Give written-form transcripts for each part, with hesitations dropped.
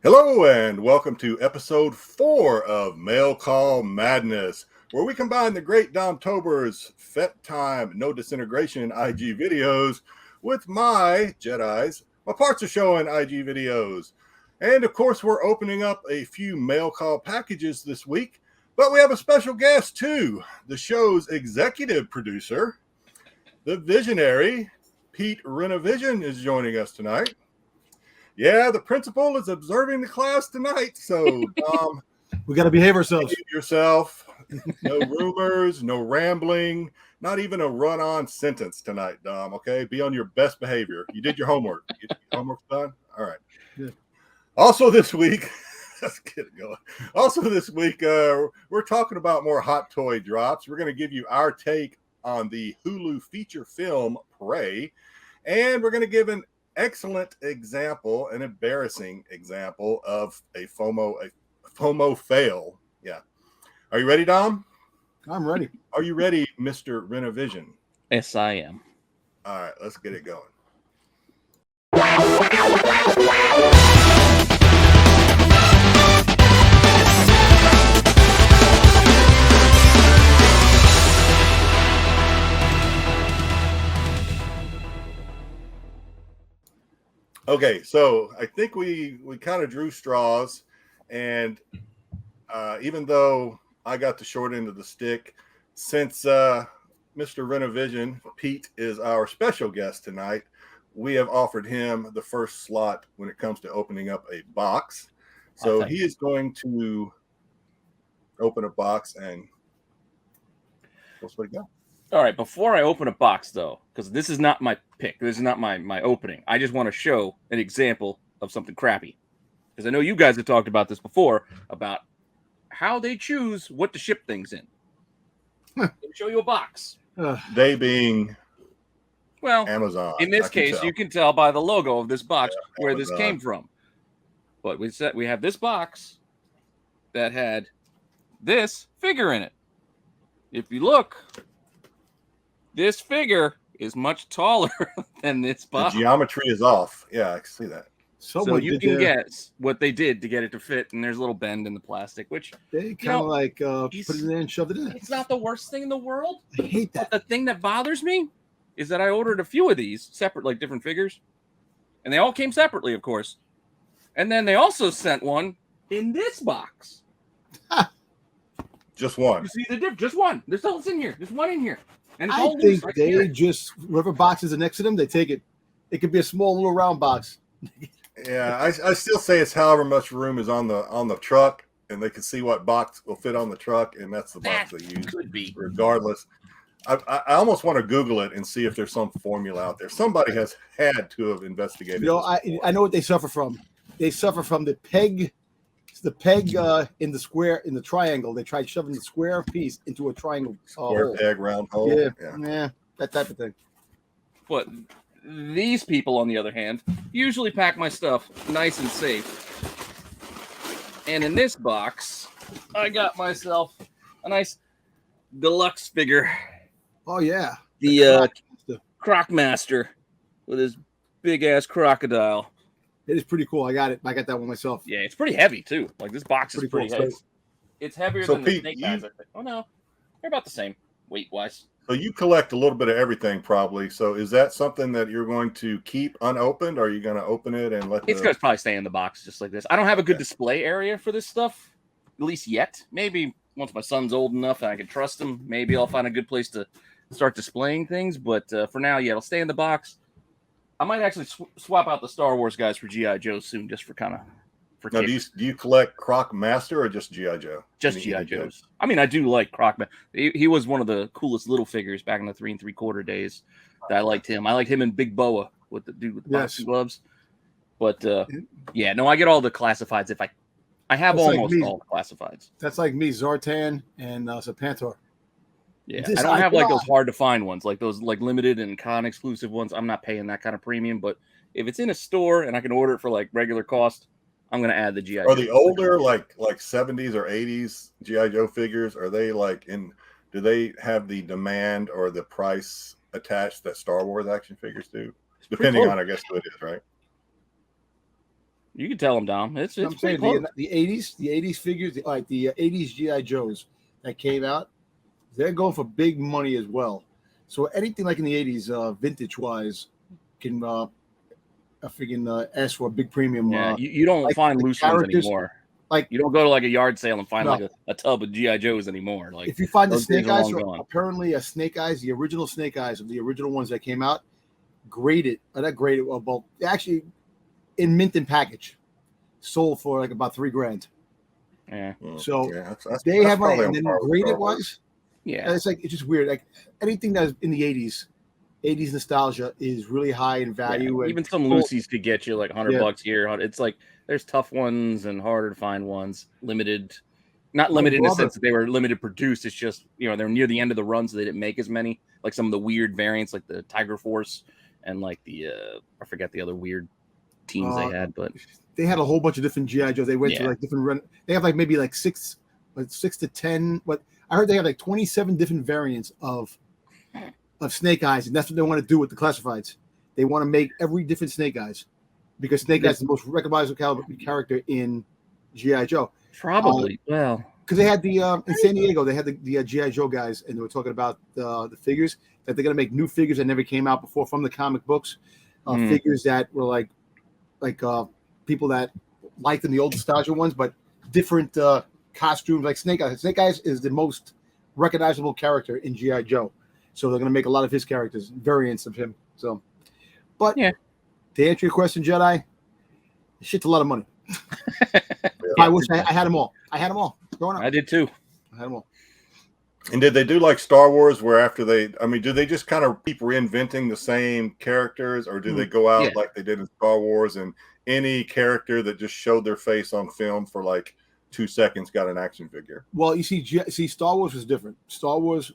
Hello and welcome to episode 4 of Mail Call Madness, where we combine the great Domtober's FET Time No Disintegration IG videos with my Jedi's My Parts Are Showing IG videos. And of course, we're opening up a few mail call packages this week, but we have a special guest too. The show's executive producer, the visionary, Pete Rennavision, is joining us tonight. Yeah, the principal is observing the class tonight, so we got to behave ourselves. Yourself, no rumors, no rambling, not even a run-on sentence tonight, Dom. Okay, be on your best behavior. You did your homework. Your homework's done. All right. Yeah. Also this week, let's get it going. Also this week, we're talking about more hot toy drops. We're going to give you our take on the Hulu feature film Prey, and we're going to give an excellent example, an embarrassing example of a FOMO fail. Yeah. Are you ready, Dom? I'm ready. Are you ready, Mr. Rennavision? Yes, I am. All right, let's get it going. Okay, so I think we kind of drew straws, and even though I got the short end of the stick, since Mr. Rennavision, Pete, is our special guest tonight, we have offered him the first slot when it comes to opening up a box. So he is going to open a box and let's let it go. All right, before I open a box, though, because this is not my pick. This is not my opening. I just want to show an example of something crappy. Because I know you guys have talked about this before, about how they choose what to ship things in. Let me show you a box. They being... Well, Amazon. In this case, you can tell by the logo of this box where Amazon. This came from. But we have this box that had this figure in it. If you look... This figure is much taller than this box. The geometry is off. Yeah, I can see that. So you can guess what they did to get it to fit, and there's a little bend in the plastic, which they kind of like put it in and shoved it in. It's not the worst thing in the world. I hate that. But the thing that bothers me is that I ordered a few of these separate, like different figures, and they all came separately, of course. And then they also sent one in this box. Just one. You see the difference? Just one. There's nothing in here. There's one in here. And I think right they just, whatever boxes are next to them, they take it. It could be a small little round box. Yeah, I still say it's however much room is on the truck, and they can see what box will fit on the truck, and that's the box they use. Could be. Regardless. I almost want to Google it and see if there's some formula out there. Somebody has had to have investigated. You know, I know what they suffer from. They suffer from the peg in the square, in the triangle. They tried shoving the square piece into a triangle square hole. Peg, round hole. Yeah, that type of thing. But these people, on the other hand, usually pack my stuff nice and safe. And in this box, I got myself a nice deluxe figure. Oh yeah, the Croc Master with his big ass crocodile. It is pretty cool. I got it. I got that one myself. Yeah, it's pretty heavy too. Like this box is pretty heavy. It's heavier than the Snake Eyes, I think. Oh no, they're about the same weight wise. So you collect a little bit of everything, probably. So is that something that you're going to keep unopened, or are you going to open it and let? It's going to probably stay in the box just like this. I don't have a good display area for this stuff, at least yet. Maybe once my son's old enough and I can trust him, maybe I'll find a good place to start displaying things. But for now, yeah, it'll stay in the box. I might actually swap out the Star Wars guys for G.I. Joe soon, just for kind of. Now, do you collect Croc Master or just G.I. Joe? Just G.I. Joes. I mean, I do like Croc Master. He was one of the coolest little figures back in the 3 3/4 days. That I liked him. I liked him in Big Boa with the dude with the boxing gloves. But yeah, no, I get all the classifieds. If I have That's almost like all the classifieds. That's like me, Zartan and Serpentor. Yeah, I don't have like those hard to find ones, like those like limited and con exclusive ones. I'm not paying that kind of premium, but if it's in a store and I can order it for like regular cost, I'm gonna add the GI. Are the older like 70s or 80s GI Joe figures? Are they like in? Do they have the demand or the price attached that Star Wars action figures do? Depending on, I guess, who it is, right? You can tell them, Dom. It's I'm pretty saying close. the 80s figures, like the 80s GI Joes that came out, they're going for big money as well. So anything like in the 80s, vintage wise, can ask for a big premium. Yeah, you don't like find the loose ones characters, anymore. like You don't go to like a yard sale and find No. like a tub of GI Joes anymore. Like if you find the those Snake days are Eyes, long gone. apparently a Snake Eyes, the original Snake Eyes of the original ones that came out, graded, not graded, well, actually in mint and package, sold for like about $3,000. Yeah, So yeah, they have money, probably and then on par with graded Star Wars. wise, yeah. it's just weird. Like anything that's in the 80s nostalgia is really high in value. Yeah. And Even some Lucy's could get you like $100 here. It's like there's tough ones and harder to find ones. Limited, not limited in the sense that they were limited produced. It's just they're near the end of the run, so they didn't make as many. Like some of the weird variants, like the Tiger Force and like the I forget the other weird teams they had, but they had a whole bunch of different GI Joes. They went to like different run. They have like maybe like 6 to 10. But I heard they have like 27 different variants of Snake Eyes, and that's what they want to do with the classifieds. They want to make every different Snake Eyes because Snake Eyes is the most recognizable character in GI Joe. Probably, well, because they had the in San Diego, they had the GI Joe guys, and they were talking about the figures that they're gonna make new figures that never came out before from the comic books, figures that were like people that liked in the old nostalgia ones, but different costumes like Snake Eyes. Snake Eyes is the most recognizable character in GI Joe, so they're gonna make a lot of his characters, variants of him. So, but to answer your question, Jedi, shit's a lot of money. I wish I had them all. I had them all growing up. I did too. I had them all. And did they do like Star Wars, where after do they just kind of keep reinventing the same characters, or do they go out like they did in Star Wars and any character that just showed their face on film for like 2 seconds got an action figure? Well, you see, Star Wars was different. Star Wars,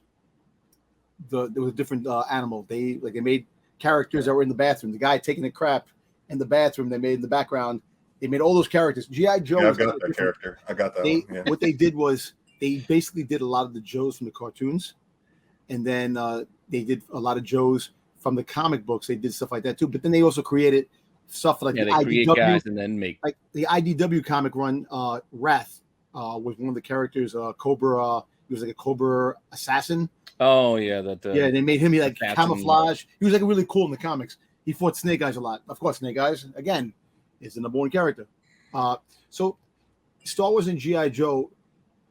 there was a different animal. They made characters that were in the bathroom. The guy taking a crap in the bathroom, they made in the background. They made all those characters. G.I. Joe. Yeah, I've got that character. I got that one. Yeah. What they did was they basically did a lot of the Joes from the cartoons, and then they did a lot of Joes from the comic books. They did stuff like that too. But then they also created stuff like the IDW guys and then make like the IDW comic run. Wrath was one of the characters. Cobra. He was like a Cobra assassin. Oh yeah, they made him like camouflage. He was like really cool in the comics. He fought Snake Eyes a lot. Of course, Snake Eyes again is the number one character. So Star Wars and G.I. Joe,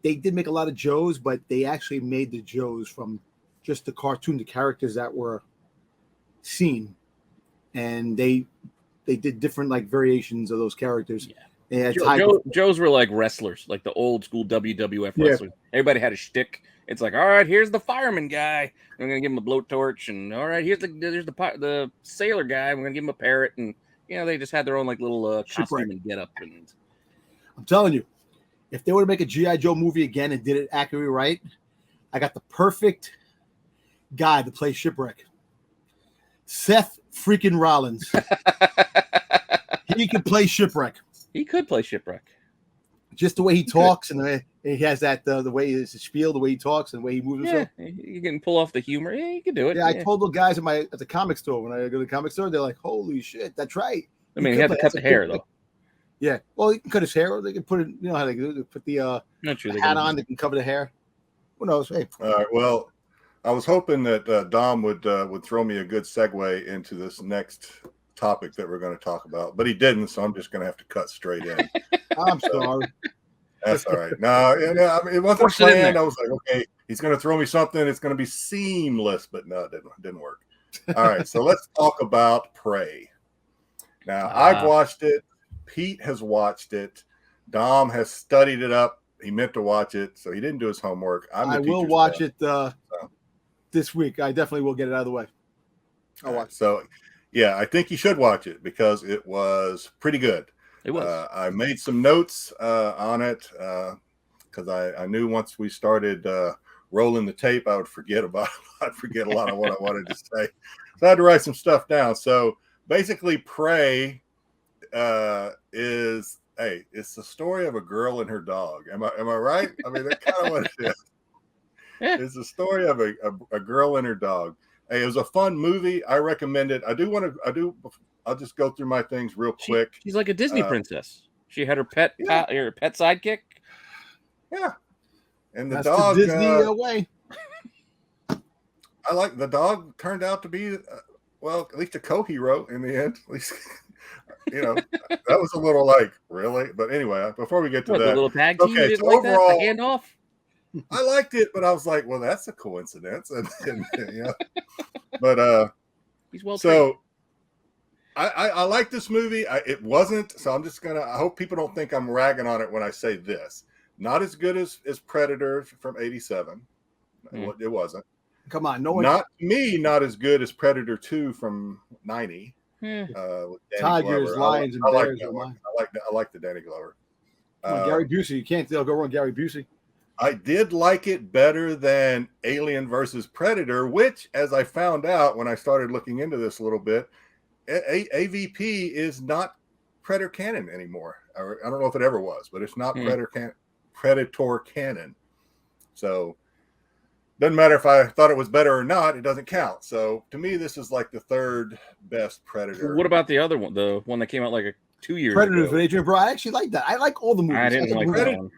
they did make a lot of Joes, but they actually made the Joes from just the cartoon, the characters that were seen, and they did different like variations of those characters. Yeah. Joes were like wrestlers, like the old school WWF wrestlers. Everybody had a shtick. It's like, all right, here's the fireman guy. I'm gonna give him a blowtorch, and all right, here's the sailor guy. We're gonna give him a parrot, and they just had their own like little costume and get up. And I'm telling you, if they were to make a G.I. Joe movie again and did it accurately right, I got the perfect guy to play Shipwreck. Seth freaking Rollins. He could play Shipwreck. He could play Shipwreck. Just the way he talks and the way he has that, the way his spiel, the way he talks and the way he moves himself. You can pull off the humor. Yeah, you can do it. Yeah, I told the guys at the comic store, when I go to the comic store, they're like, holy shit, that's right. I mean, he had to cut the hair, though. Yeah. Well, he can cut his hair, or they can put it, how they put the hat on, they can cover the hair. Who knows? Hey. All right. Well, I was hoping that Dom would throw me a good segue into this next topic that we're going to talk about, but he didn't, so I'm just going to have to cut straight in. I'm sorry. That's all right. No, it wasn't planned. I was like, okay, he's going to throw me something. It's going to be seamless, but no, it didn't work. All right, so let's talk about Prey. Now, I've watched it. Pete has watched it. Dom has studied it up. He meant to watch it, so he didn't do his homework. I will watch it this week. I definitely will get it out of the way. I'll watch it. So, yeah, I think you should watch it because it was pretty good. It was. I made some notes on it because I knew once we started rolling the tape, I would forget a lot of what I wanted to say. So I had to write some stuff down. So basically, Prey is it's the story of a girl and her dog. Am I right? I mean, that's kind of what it is. Yeah. It's the story of a girl and her dog. Hey, it was a fun movie. I recommend it. I'll just go through my things real quick. She's like a Disney princess. She had her pet sidekick. Yeah, and the That's dog. the Disney way. I like the dog. Turned out to be well, at least a co-hero in the end. At least that was a little like really. But anyway, before we get to that, the little tag team. Okay, Didn't so like overall, that? The handoff. I liked it, but I was like, well, that's a coincidence, But he's well. So I like this movie. It wasn't. So I'm just gonna. I hope people don't think I'm ragging on it when I say this. Not as good as Predator from '87. It wasn't. Come on, no one. Not as good as Predator 2 from '90. Tigers, lions, and bears. I like the Danny Glover. Gary Busey. You can't go wrong, Gary Busey. I did like it better than Alien versus Predator, which, as I found out when I started looking into this a little bit, AVP is not Predator canon anymore. I don't know if it ever was, but it's not Predator canon. So doesn't matter if I thought it was better or not, it doesn't count. So to me, this is like the third best Predator. What about the other one, the one that came out like 2 years Predators ago? with Adrian Brody. I actually like that. I like all the movies. I didn't like that one.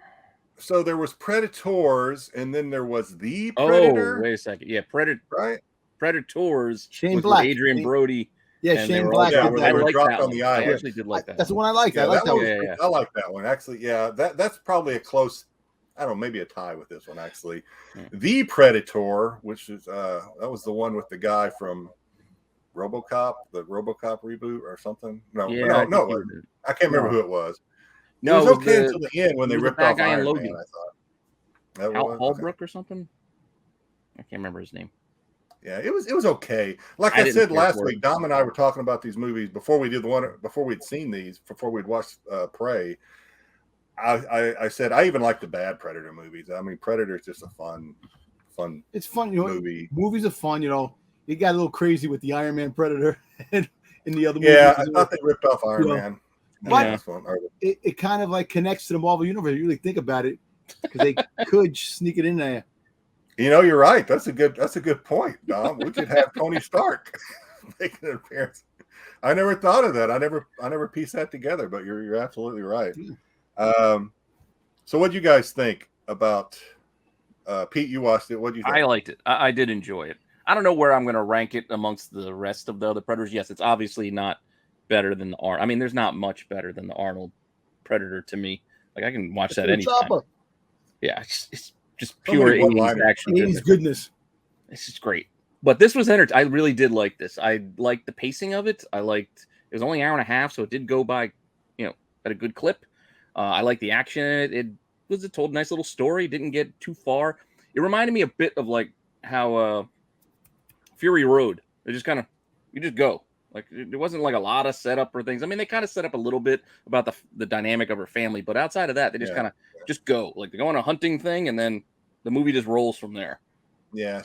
So there was Predators, and then there was the Predator. Oh, wait a second. Yeah, Predator. Right. Predators. Shane Black. With Adrian Brody. Yeah, Shane Black. Yeah, when they were dropped on the I island. actually did like that. That's the one I liked. Yeah, I like that one. Yeah. I like that one. Actually, yeah, that's probably a close, I don't know, maybe a tie with this one, actually. The Predator, which is that was the one with the guy from RoboCop, the RoboCop reboot or something. No, I can't remember who it was. No, it was okay until the end when they ripped off Iron Logan. Man, I thought. Holbrook or something? I can't remember his name. Yeah, it was okay. Like I said last week, Dom and I were talking about these movies before we'd seen these, before we'd watched Prey. I said I even like the bad Predator movies. I mean, Predator is just a fun. It's fun, movie. Movies are fun, You got a little crazy with the Iron Man Predator and in the other movies. Yeah, I thought they ripped off Iron Man. But it kind of like connects to the Marvel universe. You really think about it, because they could sneak it in there. You're right. That's a good point, Dom. We could have Tony Stark make an appearance. I never thought of that. I never pieced that together, but you're absolutely right. So what do you guys think about Pete? You watched it. What do you think? I liked it. I did enjoy it. I don't know where I'm going to rank it amongst the rest of the other Predators. Yes, it's obviously not better than the Arnold. I mean, there's not much better than the Arnold Predator to me. Like, I can watch that anytime. Chopper. Yeah, it's just pure 80s action. 80s goodness. This is great. But this was entertaining. I really did like this. I liked the pacing of it. It was only an hour and a half, so it did go by, at a good clip. I like the action in it. It told a nice little story. Didn't get too far. It reminded me a bit of like how Fury Road. It just kind of, you just go. Like, there wasn't like a lot of setup or things. I mean, they kind of set up a little bit about the dynamic of her family, but outside of that, they just kind of just go. Like, they go on a hunting thing, and then the movie just rolls from there. Yeah,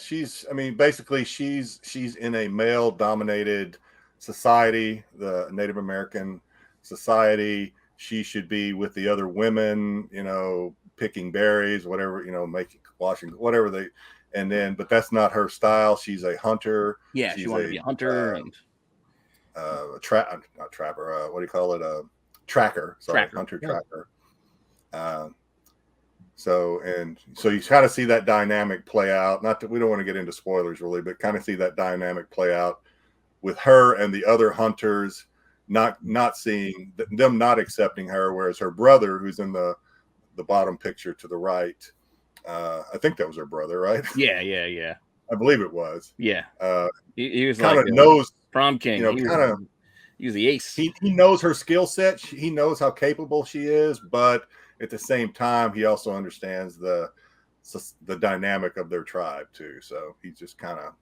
basically she's in a male-dominated society, the Native American society. She should be with the other women, picking berries, whatever, washing, whatever but that's not her style. She's a hunter. Yeah, she wanted to be a hunter and not trapper. What do you call it? Tracker. Sorry, hunter tracker. So you kind of see that dynamic play out. Not that we don't want to get into spoilers really, but kind of see that dynamic play out with her and the other hunters not seeing them, not accepting her, whereas her brother, who's in the bottom picture to the right, I think that was her brother, right? Yeah. I believe it was. Yeah. He was kind like of knows prom king. He was the ace. He knows her skill set. He knows how capable she is, but at the same time, he also understands the dynamic of their tribe too. So he's just kind of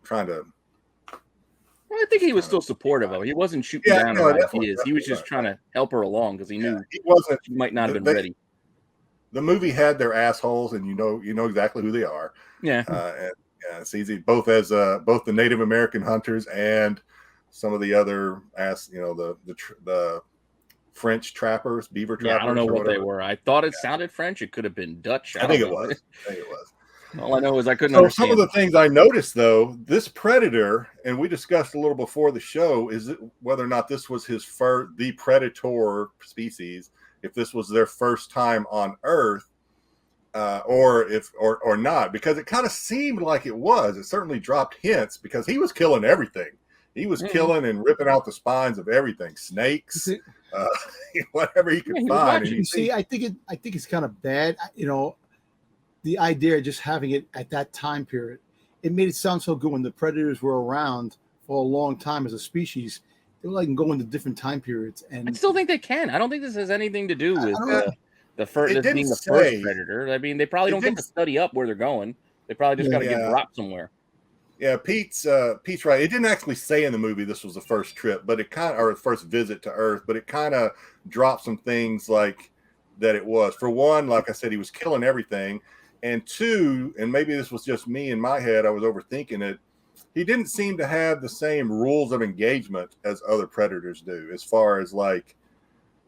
trying to. Well, I think he was still supportive of her. He wasn't shooting down her ideas. He was just trying to help her along because he knew she might not have been ready. The movie had their assholes, and you know exactly who they are. Yeah, it's easy both as both the Native American hunters and some of the other the French trappers, beaver trappers. Yeah, I don't know what they were. I thought it sounded French. It could have been Dutch. I think it was. All I know is I couldn't So some understand. of the things I noticed, though, this Predator, and we discussed a little before the show, is it, whether or not this was the Predator species, if this was their first time on Earth, or not, because it kind of seemed like it was. It certainly dropped hints because he was killing everything. He was killing and ripping out the spines of everything, snakes, whatever he could find. And You see, I think it's kind of bad. You know, the idea of just having it at that time period, it made it sound so good when the predators were around for a long time as a species. They were like go into different time periods, and I still think they can. I don't think this has anything to do with the first being the say, first predator. I mean, they probably don't get to study up where they're going. They probably just got to get dropped somewhere. Yeah, Pete's right. It didn't actually say in the movie this was the first trip, but it kind of, or the first visit to Earth, but it kind of dropped some things like that it was. For one, like I said, he was killing everything. And two, and maybe this was just me in my head, I was overthinking it. He didn't seem to have the same rules of engagement as other predators do, as far as like,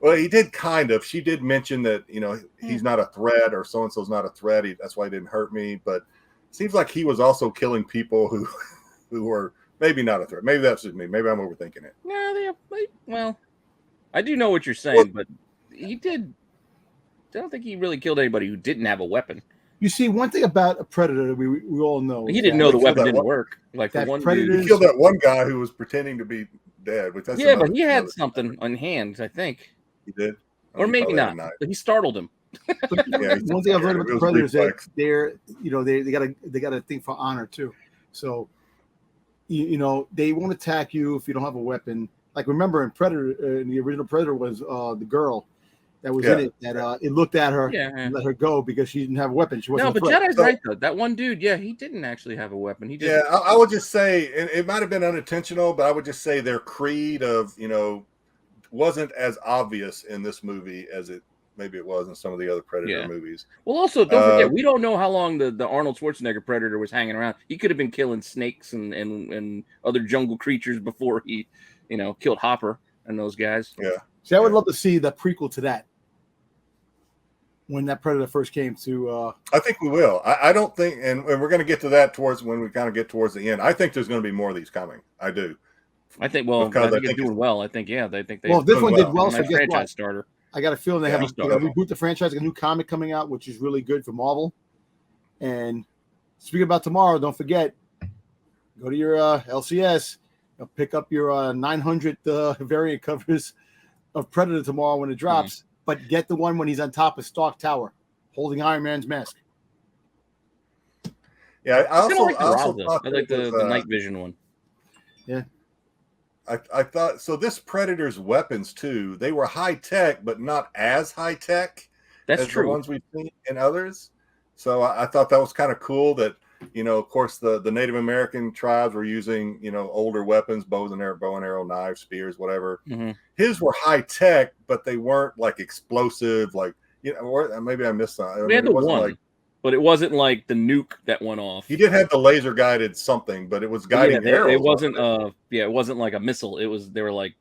well, he did kind of. She did mention that, you know, he's not a threat, or so-and-so's not a threat. That's why he didn't hurt me. But it seems like he was also killing people who were maybe not a threat. Maybe that's just me. Maybe I'm overthinking it. No, well, I do know what you're saying, but he did. I don't think he really killed anybody who didn't have a weapon. You see, one thing about a predator we all know. He didn't know the weapon didn't work. Like the one dude, he killed that one guy who was pretending to be dead. Which that's but he had something on hand, I think. He did, or maybe not. But he startled him. One thing I've learned about the predators is that they got a thing for honor too. So you know, they won't attack you if you don't have a weapon. Like remember in Predator, in the original Predator was the girl that was in it that it looked at her and let her go because she didn't have a weapon. She wasn't. No, but Jedi's right though. That one dude, he didn't actually have a weapon. He just I would just say it might have been unintentional, but I would just say their creed of, you know, wasn't as obvious in this movie as it maybe it was in some of the other Predator movies. Well, also don't forget, we don't know how long the Arnold Schwarzenegger Predator was hanging around. He could have been killing snakes and other jungle creatures before he, you know, killed Hopper and those guys. Yeah. See, I would love to see the prequel to that. When that Predator first came to, I think we will. I don't think, and we're going to get to that towards when we kind of get towards the end. I think there's going to be more of these coming. I do. I think. Well, I think it's doing well. I think. Yeah, they think they. Well, this one did well. So guess franchise what? Starter. I got a feeling they have to reboot the franchise. A new comic coming out, which is really good for Marvel. And speaking about tomorrow, don't forget, go to your LCS, pick up your 900th variant covers of Predator tomorrow when it drops. But get the one when he's on top of Stark Tower, holding Iron Man's mask. Yeah, I also like the night vision one. Yeah, I thought so. This Predator's weapons too, they were high tech, but not as high tech as the ones we've seen in others. So I thought that was kind of cool. That, you know, of course, the Native American tribes were using, you know, older weapons, bow and arrow, knives, spears, whatever. Mm-hmm. His were high tech, but they weren't like explosive. Like, you know, or maybe I missed something. We had the one, but it wasn't like the nuke that went off. He did have the laser guided something, but it was guiding arrows. It wasn't. It wasn't like a missile. It was. They were like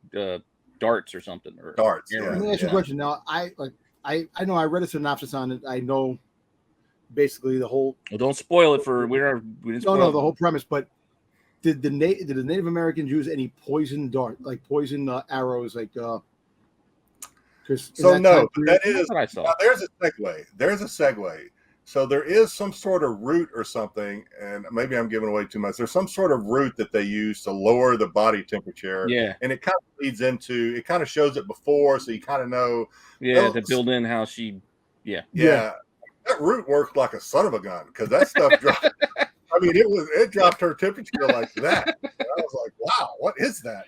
darts or something. Or darts. Yeah. Let me ask you a question. Now, I know I read a synopsis on it. I know basically the whole. Well, don't spoil it for we didn't. No, the whole premise. But did the Native Americans use any poison arrows like? So no, but that is. There's a segue. So there is some sort of root or something, and maybe I'm giving away too much. There's some sort of root that they use to lower the body temperature. Yeah. And it kind of leads into, it kind of shows it before, so you kind of know. Yeah, to build in how she, Yeah. That root worked like a son of a gun, because that stuff dropped. I mean, it dropped her temperature like that. And I was like, wow, what is that?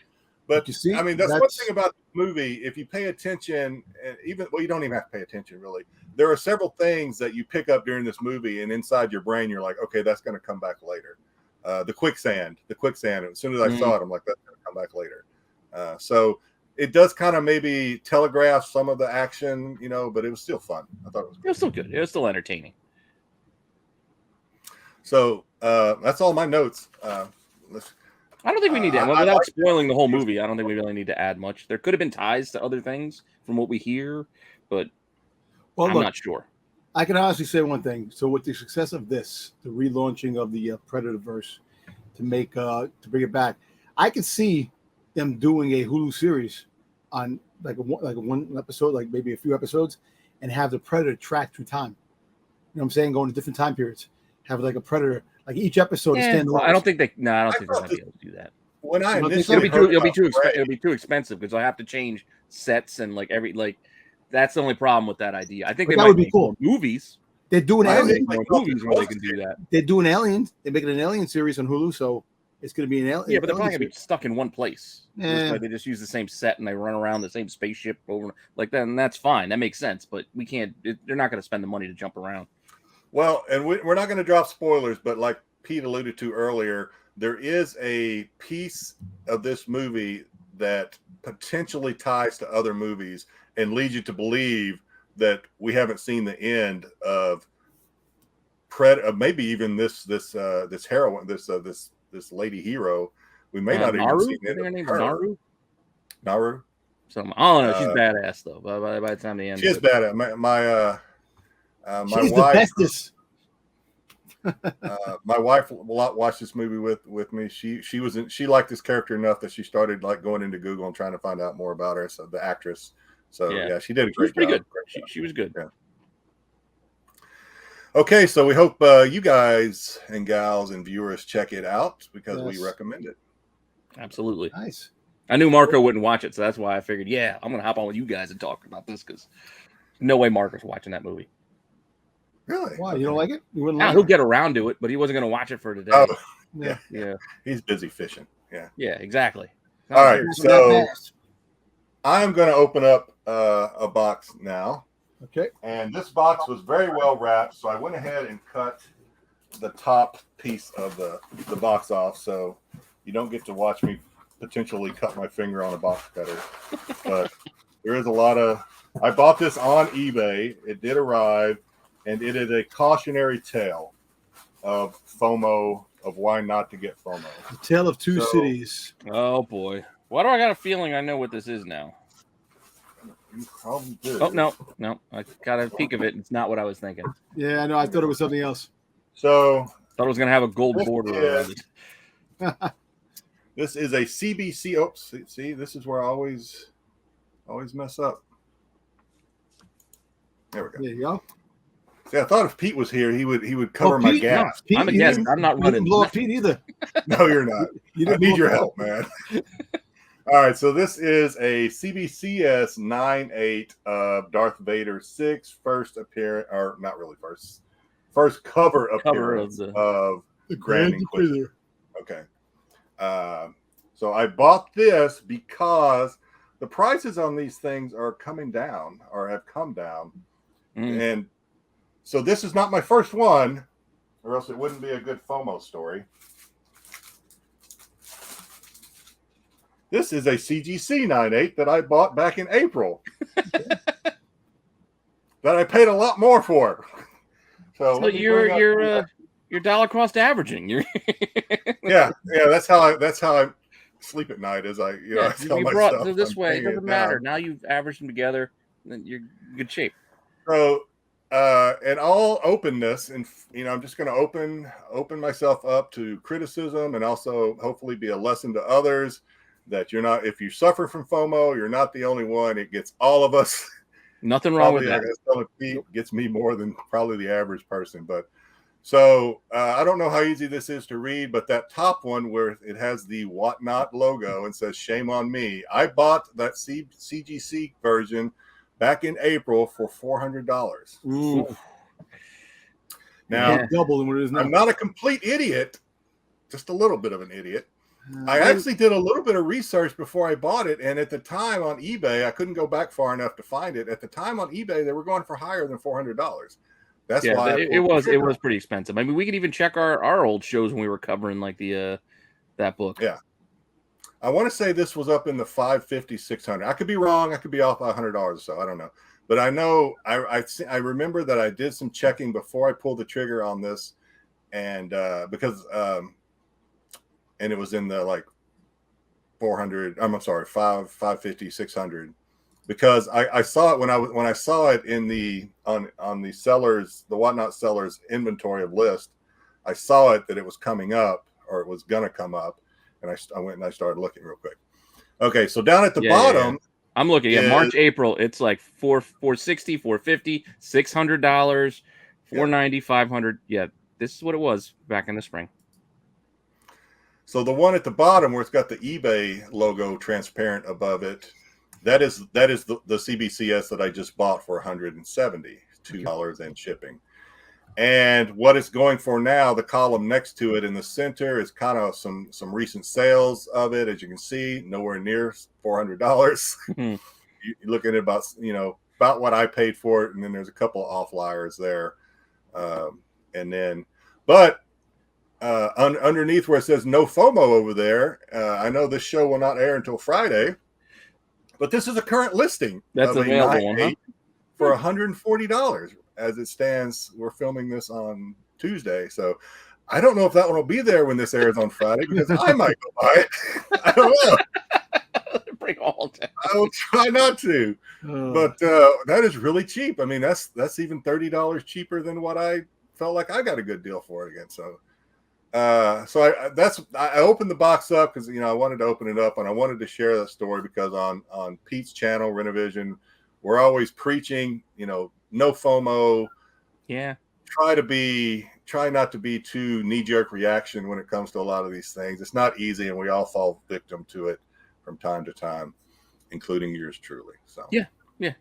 But you see, I mean, that's one thing about the movie. If you pay attention, and you don't even have to pay attention, really. There are several things that you pick up during this movie, and inside your brain, you're like, okay, that's going to come back later. The quicksand. As soon as I saw it, I'm like, that's going to come back later. So it does kind of maybe telegraph some of the action, you know, but it was still fun. I thought it was still good. It was still entertaining. So that's all my notes. I don't think we need to, without spoiling the whole movie, I don't think we really need to add much. There could have been ties to other things from what we hear, but I'm not sure. I can honestly say one thing. So with the success of this, the relaunching of the Predatorverse to make to bring it back, I can see them doing a Hulu series on like a one episode, like maybe a few episodes, and have the Predator track through time. You know what I'm saying? Going to different time periods. Have like a Predator, like each episode is standalone. Well, I don't think they they're going to be able to do that. When I It'll be too expensive because I have to change sets and that's the only problem with that idea. I think But they that might would be make cool. more movies. They're doing Aliens. More movies where they can do that. They're doing Aliens. They're making an Alien series on Hulu, so it's going to be an Alien. Yeah, but they're probably going to be stuck in one place. Yeah. They just use the same set and they run around the same spaceship over. Like that, and that's fine. That makes sense. But we can't. They're not going to spend the money to jump around. Well, and we're not going to drop spoilers, but like Pete alluded to earlier, there is a piece of this movie that potentially ties to other movies and leads you to believe that we haven't seen the end of maybe even this heroine, this lady hero. We may not even see the end her name's Naru. Naru. Something. Oh no, she's badass though. By the time they end, she is badass. My she's wife. The bestest. My wife watched this movie with me. She liked this character enough that she started like going into Google and trying to find out more about her. So the actress. So yeah she did a great job. Pretty good. She was good. Yeah. Okay, so we hope you guys and gals and viewers check it out because we recommend it. Absolutely. Nice. I knew Marco wouldn't watch it, so that's why I figured, I'm going to hop on with you guys and talk about this because no way Marco's watching that movie. Really? Why? You don't like it? You wouldn't like he'll get around to it, but he wasn't going to watch it for today. Oh, yeah. He's busy fishing. Yeah. Yeah, exactly. All right, so I'm going to open up a box now. Okay. And this box was very well wrapped, so I went ahead and cut the top piece of the box off, so you don't get to watch me potentially cut my finger on a box cutter. But there is a lot of. I bought this on eBay. It did arrive, and it is a cautionary tale of FOMO, of why not to get FOMO. The Tale of Two Cities. Oh boy, why do I got a feeling I know what this is now? You probably do. Oh no! I got a peek of it. It's not what I was thinking. Yeah, I know. I thought it was something else. So thought it was gonna have a gold border around it. This is a CBC. Oops, see, this is where I always mess up. There we go. There you go. See, I thought if Pete was here, he would cover my gaps. No, I'm a guest. I'm not running. You didn't blow up Pete either. No, you're not. I need your help, man. All right, so this is a CBCS 9/8 of Darth Vader 6 first appearance, or not really first cover appearance of the Grand Inquisitor. Okay. So I bought this because the prices on these things are coming down or have come down. And so this is not my first one, or else it wouldn't be a good FOMO story. This is a CGC 9/8 that I bought back in April. That I paid a lot more for. So you're dollar cost averaging. You're yeah. That's how I sleep at night. Is I tell myself this way. It doesn't matter. down. Now you've averaged them together, then you're in good shape. So, in all openness, and I'm just going to open myself up to criticism, and also hopefully be a lesson to others that you're not. If you suffer from FOMO, you're not the only one. It gets all of us. Nothing wrong with that. It gets me more than probably the average person. But so I don't know how easy this is to read, but that top one where it has the whatnot logo and says "Shame on me." I bought that CGC version back in April for $400. Now, double than what it is now. I'm not a complete idiot, just a little bit of an idiot. I actually did a little bit of research before I bought it, and at the time on eBay, I couldn't go back far enough to find it. At the time on eBay, they were going for higher than $400. That's why it was pretty expensive. I mean, we could even check our old shows when we were covering like the that book. Yeah, I want to say this was up in the $550, $600. I could be wrong. I could be off by $100 or so. I don't know, but I know I remember that I did some checking before I pulled the trigger on this, and because and it was in the like 400. I'm sorry, 550, 600 because I saw it when I saw it in the on the sellers, the Whatnot sellers inventory of list. I saw it that it was coming up, or it was gonna come up, and I went and I started looking real quick. Okay, so down at the bottom, I'm looking at March, April. It's like $460, $450, $600, $490, $500. Yeah, this is what it was back in the spring. So the one at the bottom where it's got the eBay logo transparent above it, that is the CBCS that I just bought for $172 and shipping. And what it's going for now, the column next to it in the center is kind of some recent sales of it. As you can see, nowhere near $400. Mm-hmm. You're looking at about what I paid for it, and then there's a couple of offliers there, underneath where it says no FOMO over there, I know this show will not air until Friday, but this is a current listing. That's available one, huh? For $140 as it stands. We're filming this on Tuesday, so I don't know if that one will be there when this airs on Friday, because I might go buy it. I don't know. Bring all down. I will try not to, but that is really cheap. I mean, that's even $30 cheaper than what I felt like I got a good deal for it again. So I opened the box up because I wanted to open it up, and I wanted to share that story because on Pete's channel, Rennavision, we're always preaching, no FOMO. Yeah. Try not to be too knee-jerk reaction when it comes to a lot of these things. It's not easy, and we all fall victim to it from time to time, including yours truly. So yeah,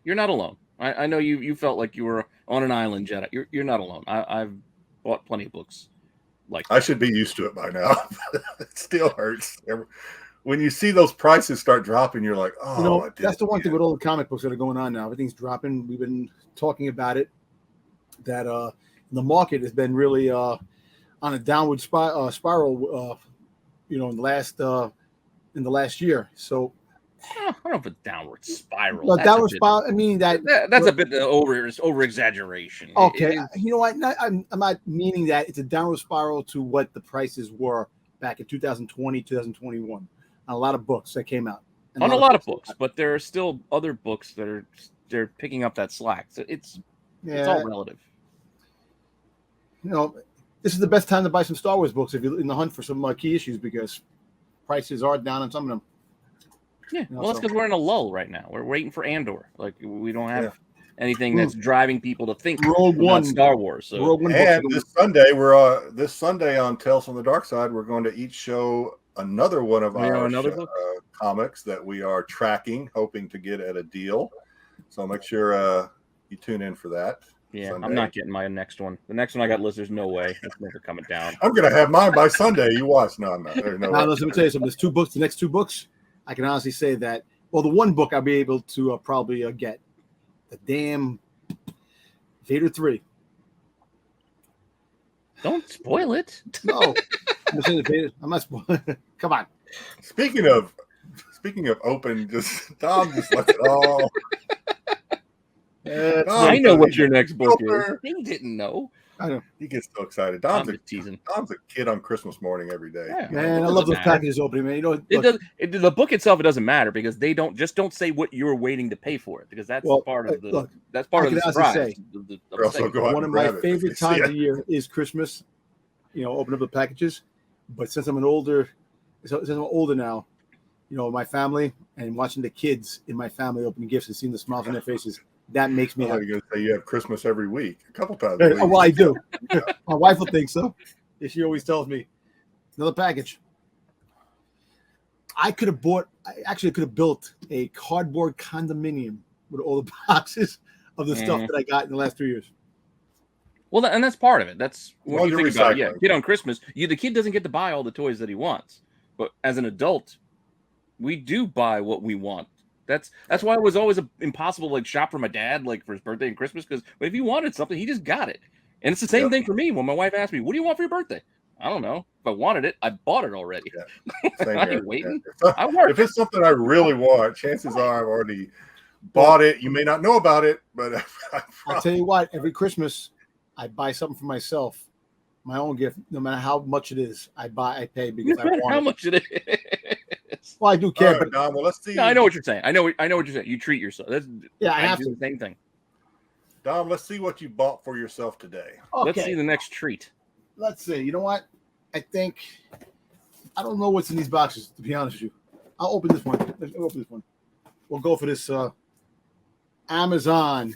you're not alone. I know you felt like you were on an island, Jedi. You're not alone. I've bought plenty of books. Like I should be used to it by now. It still hurts when you see those prices start dropping. You're like, oh, that's the one thing with all the comic books that are going on now. Everything's dropping. We've been talking about it. That the market has been really on a downward spiral. In the last year. So I don't know if a downward spiral. No, downward spiral. I mean that's a bit over exaggeration. Okay, you know what? I'm not meaning that it's a downward spiral to what the prices were back in 2020, 2021. On a lot of books that came out. On a lot of books, but there are still other books that they're picking up that slack. So it's all relative. This is the best time to buy some Star Wars books if you're in the hunt for some key issues, because prices are down on some of them. Yeah, that's because we're in a lull right now. We're waiting for Andor. Like, we don't have anything that's driving people to think about Star Wars. So. Rogue One, and this Sunday on Tales from the Dark Side, we're going to each show another one of our comics that we are tracking, hoping to get at a deal. So make sure you tune in for that. Yeah, Sunday. I'm not getting my next one. The next one I got listed, there's no way. It's never coming down. I'm going to have mine by Sunday. You watch. No, I'm not. Now, let me tell you something. There's 2 books. The next 2 books, I can honestly say that, well, the one book I'll be able to probably get. The damn Vader 3. Don't spoil it. No. I'm not spoiling. Come on. Speaking of open, Dom just lets it all. I know what your next book is. He didn't know. I know. He gets so excited. Dom's a kid on Christmas morning every day. Yeah, man, I love those packages opening, man. The book itself, it doesn't matter because they don't say what you're waiting to pay for it, because that's part of the surprise. One of my favorite times of year is Christmas. Open up the packages. But since I'm older now, my family and watching the kids in my family open gifts and seeing the smiles on their faces, that makes me happy. You're going to say you have Christmas every week, a couple times a week. Well, I do. My wife will think so. She always tells me, another package. I could have built a cardboard condominium with all the boxes of the stuff that I got in the last 3 years. Well, and that's part of it. That's what you think about. Yeah, kid on Christmas, the kid doesn't get to buy all the toys that he wants. But as an adult, we do buy what we want. That's why it was always impossible to shop for my dad for his birthday and Christmas, because if he wanted something, he just got it. And it's the same thing for me. When my wife asked me, "What do you want for your birthday?" I don't know. If I wanted it, I bought it already. Yeah. Same I ain't waiting. Yeah. I work. If it's something I really want, chances are I've already bought it. You may not know about it, but I'll tell you what. Every Christmas, I buy something for myself, my own gift. No matter how much it is, I pay because I want how much it is. Well, I do All care, right, but Dom, well, let's see. No, I know what you're saying. I know what you're saying. You treat yourself. I have do to. the same thing. Dom, let's see what you bought for yourself today. Okay. Let's see the next treat. Let's see. You know what? I don't know what's in these boxes, to be honest with you. I'll open this one. Let's open this one. We'll go for this Amazon.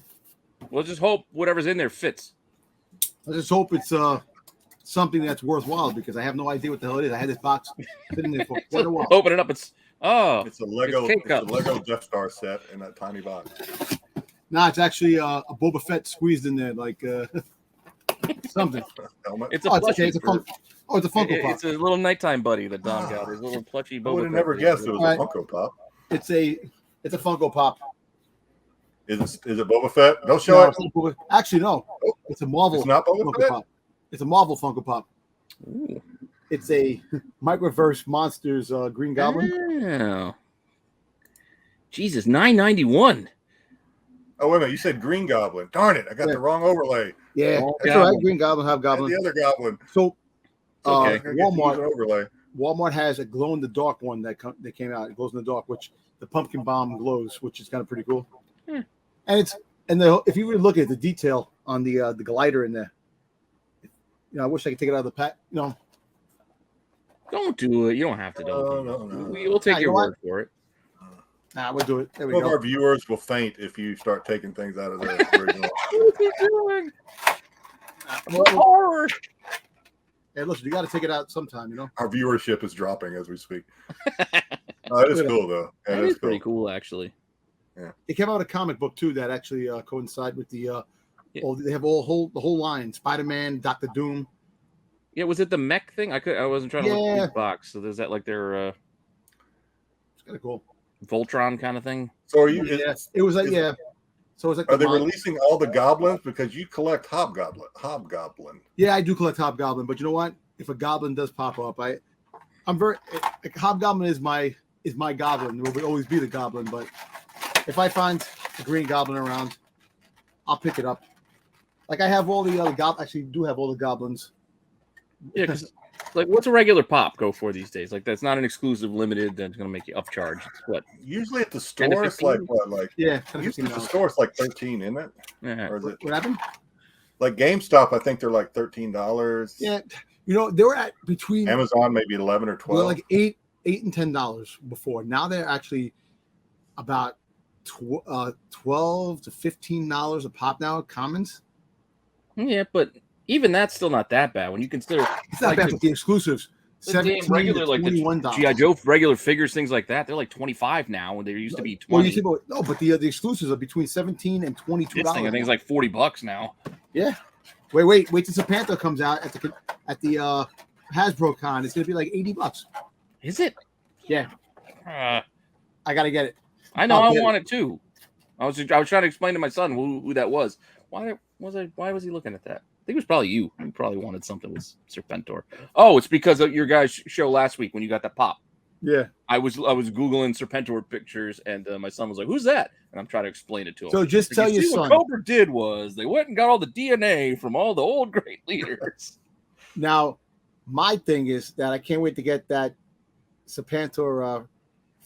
We'll just hope whatever's in there fits. I just hope it's something that's worthwhile because I have no idea what the hell it is. I had this box sitting there for quite a while. Open it up. It's It's a Lego Death Star set in that tiny box. Nah, it's actually a Boba Fett squeezed in there, like something. Helmet. It's a Oh, it's plushie. okay. It's a Funko. Oh, it's a Funko Pop. It's a little nighttime buddy that Don got. His little plushie Boba I would have Fett. never guessed it was Right. a Funko Pop. It's a Funko Pop. Is it Boba Fett? Don't show it. Actually, no. It's a Marvel. It's not Boba Funko Fett? Pop. It's a Marvel Funko Pop. Ooh. It's a Microverse Monsters Green Goblin. Oh. Jesus, $9.91. Oh, wait a minute. You said Green Goblin. Darn it. I got the wrong overlay. Yeah, Oh, that's all right. Green Goblin, Hobgoblin. The other Goblin. So Okay. I get to use an overlay. Walmart has a glow in the dark one that came out. It glows in the dark, which the pumpkin bomb glows, which is kind of pretty cool. Hmm. And if you really look at the detail on the glider in there, I wish I could take it out of the pack. Don't do it. You don't have to do it. No. We'll take your word for it. Nah, we'll do it. There we Some of go. our viewers will faint if you start taking things out of the original. What are you doing? Horror. Hey, listen, you got to take it out sometime, Our viewership is dropping as we speak. It is cool, though. That is pretty cool, actually. It came out a comic book too that actually coincide with the. Yeah. They have the whole line: Spider-Man, Doctor Doom. Yeah, was it the mech thing? I wasn't trying to look at the box. So is that like their It's kind of cool. Voltron kind of thing? So are you? It was like So it's like Are they releasing all the goblins because you collect Hobgoblin? Yeah, I do collect Hobgoblin, but you know what? If a goblin does pop up, I'm very Hobgoblin is my goblin. It will always be the goblin, but if I find a green goblin around, I'll pick it up. Like I have all the other actually do have all the goblins. Yeah, because like what's a regular pop go for these days? Like that's not an exclusive limited that's gonna make you upcharge. It's what? Usually at the store it's like what? Like usually at the store it's like $13, isn't it? Yeah. Or is it What happened? like GameStop? I think they're like $13. Yeah, they were at between Amazon maybe 11 or 12. Well, like $8 and $10 before. Now they're actually about $12 to $15 a pop now at Commons. Yeah, but even that's still not that bad when you consider It's not bad with the exclusives. $17 regular to like the $21. GI Joe regular figures, things like that. They're like 25 now, when they used to be 20. But the exclusives are between $17 and $22. This thing I think is like $40 now. Yeah. Wait till Serpentro comes out at the Hasbro Con. It's gonna be like $80. Is it? Yeah. I gotta get it. I know. I want it too. I was trying to explain to my son who that was. Why was he looking at that? I think it was probably you. You probably wanted something with Serpentor. Oh, it's because of your guys' show last week when you got that pop. Yeah. I was Googling Serpentor pictures, and my son was like, "Who's that?" And I'm trying to explain it to him. So just tell your son. What Cobra did was they went and got all the DNA from all the old great leaders. Now, my thing is that I can't wait to get that Serpentor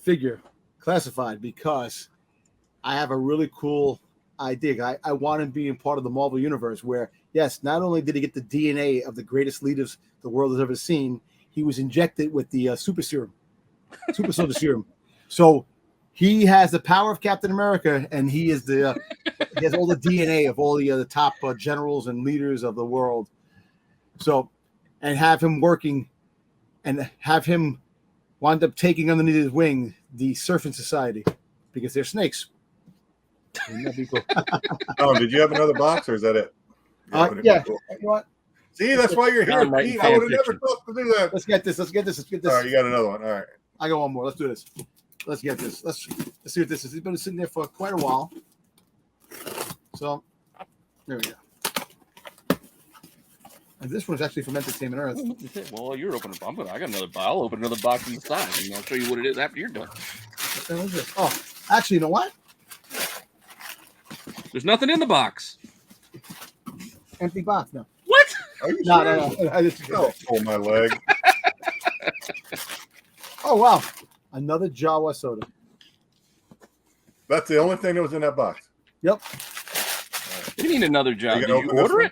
figure classified because I have a really cool idea. I want him being part of the Marvel Universe where, yes, not only did he get the DNA of the greatest leaders the world has ever seen, he was injected with the super soldier serum. So he has the power of Captain America, and he is he has all the DNA of all the top generals and leaders of the world. So, and have him working and have him wind up taking underneath his wing the Surfing Society because they're snakes. Wouldn't that be cool? Oh, did you have another box or is that it? Yeah. You know what? See, that's why you're here, Pete. I would have never thought to do that. Let's get this. All right, you got another one. All right. I got one more. Let's do this. Let's get this. Let's see what this is. It's been sitting there for quite a while. So there we go. And this one's actually from Entertainment Earth. Well, you're opening. I got another. I'll open another box inside, and I'll show you what it is after you're done. What the hell is this? Oh, actually, you know what? There's nothing in the box. Empty box. No. What? Are you No. I just Don't pull my leg. Oh wow! Another Jawa soda. That's the only thing that was in that box. Yep. What do you mean another job? Did you open this order one? it?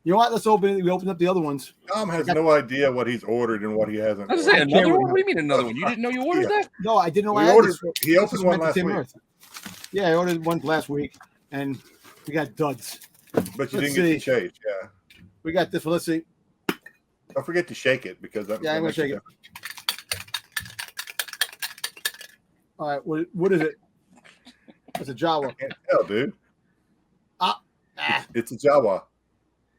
You know what? Let's open it. We opened up the other ones. Tom has no idea what he's ordered and what he hasn't. I was saying ordered. another one. What do you mean another one? You didn't know you ordered that? No, I didn't know We I had ordered. this. He This opened was one meant to last say week, Mirth. Yeah, I ordered one last week, and we got duds. but you Let's didn't get see. to shake. Yeah. We got this one. Let's see. Don't forget to shake it because that. Yeah, I'm gonna shake it. All right, what is it? It's a Jawa. I can't tell, dude. It's a Jawa.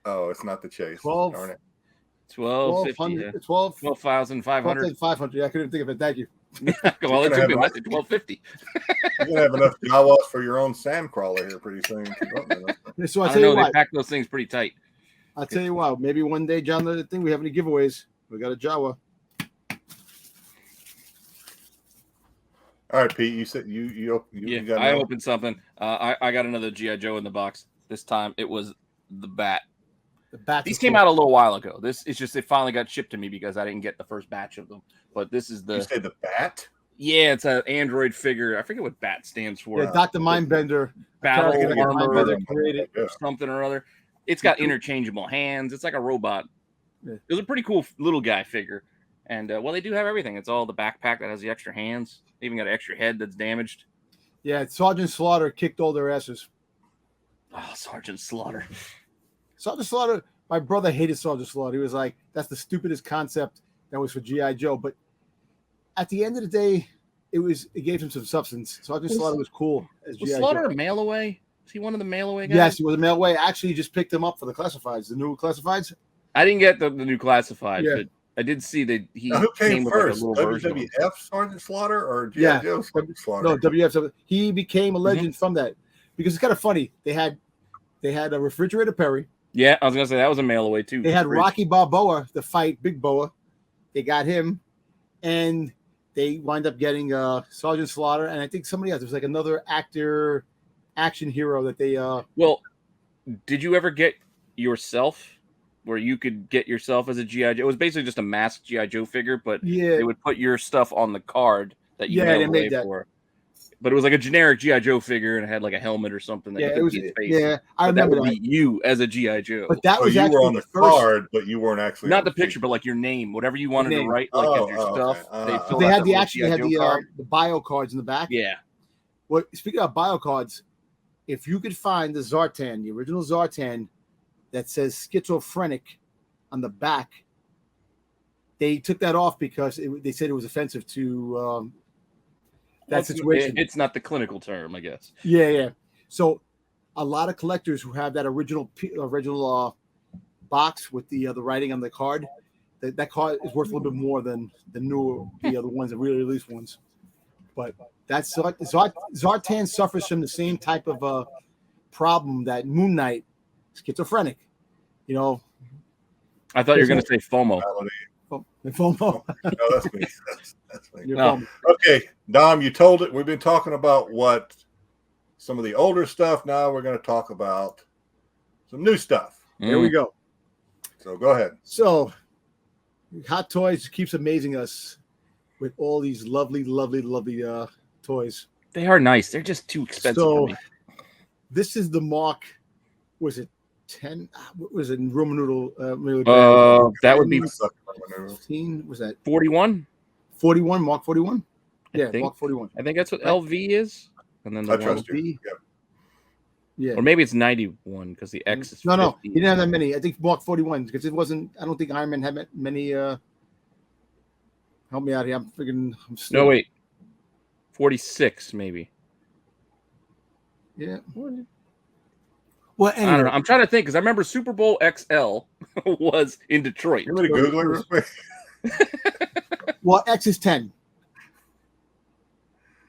Oh, it's not the Chase. 12. Darn it. 1250. 12,500. 12,500. Yeah, I couldn't think of it. Thank you. Well, it gonna took me have less than 1250. You're gonna have enough Jawas for your own sand crawler here pretty soon. So I I'll don't tell you know. They what. pack those things pretty tight. I'll tell you what. Maybe one day, John, the thing we have any giveaways. We got a Jawa. All right, Pete. You said you got I another- opened something. I got another GI Joe in the box. This time it was the Bat. The bat. These came out a little while ago. This is just it finally got shipped to me because I didn't get the first batch of them. But this is You the say the bat? it's an Android figure. I forget what Bat stands for. Yeah, Dr. Mindbender. Battle character that armor Mindbender created. Yeah. something or other. It's got interchangeable hands. It's like a robot. Yeah. It was a pretty cool little guy figure. And well, they do have everything. It's all the backpack that has the extra hands. They even got an extra head that's damaged. Yeah, Sergeant Slaughter kicked all their asses. Oh, Sergeant Slaughter. Sergeant Slaughter, my brother hated Sergeant Slaughter. He was like, that's the stupidest concept that was for G.I. Joe. But at the end of the day, it gave him some substance. Sergeant Slaughter was cool as Was G.I. Slaughter Joe. a mail away? Is he one of the mail away guys? Yes, he was a mail away. Actually, he just picked him up for the classifieds, the new classifieds. I didn't get the new classified, Yeah. but I did see that he Now, who came with first? like a little version of him. WWF Sergeant Slaughter or G.I. Yeah. Joe Sergeant Slaughter? No, WF. He became a legend from that because it's kind of funny. They had a Refrigerator Perry. Yeah, I was gonna say that was a mail away too. They had Rocky Balboa to fight Big Boa. They got him, and they wind up getting Sergeant Slaughter, and I think somebody else. There's like another actor, action hero that they. Well, did you ever get yourself where you could get yourself as a GI Joe? It was basically just a masked GI Joe figure, but Yeah, they would put your stuff on the card that you Yeah, mailed they away made that. for. But it was like a generic GI Joe figure, and it had like a helmet or something. That yeah, you it could was. see his face. Yeah, I But that remember would that. be you as a GI Joe. But that So was you actually were on the first. card, but you weren't actually Not on the picture, but like your name, whatever you wanted to name. write, like Oh, as your oh, stuff. okay. They But filled They out had that the little actually had G.I. Joe card. the bio cards in the back. Yeah. Well, speaking of bio cards, if you could find the Zartan, the original Zartan, that says schizophrenic on the back, they took that off because they said it was offensive to that situation. It's not the clinical term, I guess. Yeah. So a lot of collectors who have that original box with the writing on the card, that card is worth a little bit more than the other ones, the really released ones. But that's Zartan suffers from the same type of problem that Moon Knight, schizophrenic. You know, I thought you were going to say FOMO. FOMO. No, that's me. That's me. You're No. FOMO. Okay, Dom, you told it. We've been talking about what some of the older stuff. Now we're going to talk about some new stuff. Here we go. So go ahead. So, Hot Toys keeps amazing us with all these lovely toys. They are nice. They're just too expensive So, for me. this is the Mark. Was it 10? What was it in Roman noodle? Really That would be 15. Was that 41. 41? Mark 41. Yeah, think. Mark 41. I think that's what LV is. And then the I one, trust you. B. Yep. Yeah. or maybe it's 91 because the X is No, 50. he didn't have that many. I think Mark 41 because it wasn't. I don't think Iron Man had many. Help me out here. I'm freaking. No, wait. 46 maybe. Yeah. Well, anyway, I don't know. I'm trying to think because I remember Super Bowl XL was in Detroit. You want me to Google it real quick? Well, X is 10.